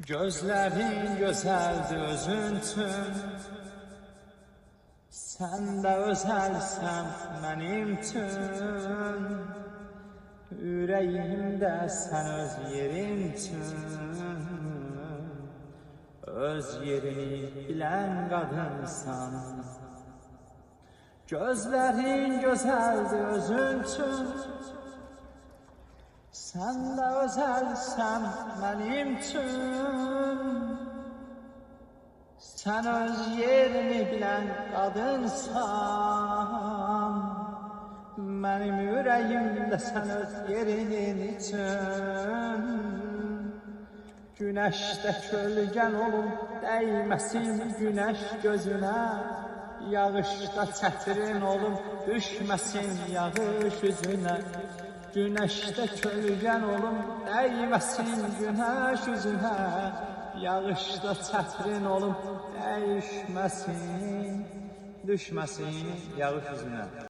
Gözlerin güzeldi özüntün, sen de özelsen benim tün. Yüreğimde sen öz yerimsin, öz yerini bilen kadınsan. Gözlerin güzeldi özüntün, sen de özelsen benim tün. Sen öz yerini bilen kadınsan. Benim yüreğimde sen öz yerinin için. Güneşte kölgen olun, değmesin güneş gözüne. Yağışta çətirin olun, düşmesin yağış yüzüne. Güneşte kölgen olun, değmesin güneş yüzüne. Yağışta çətirin olun, düşmesin yağış yüzüne.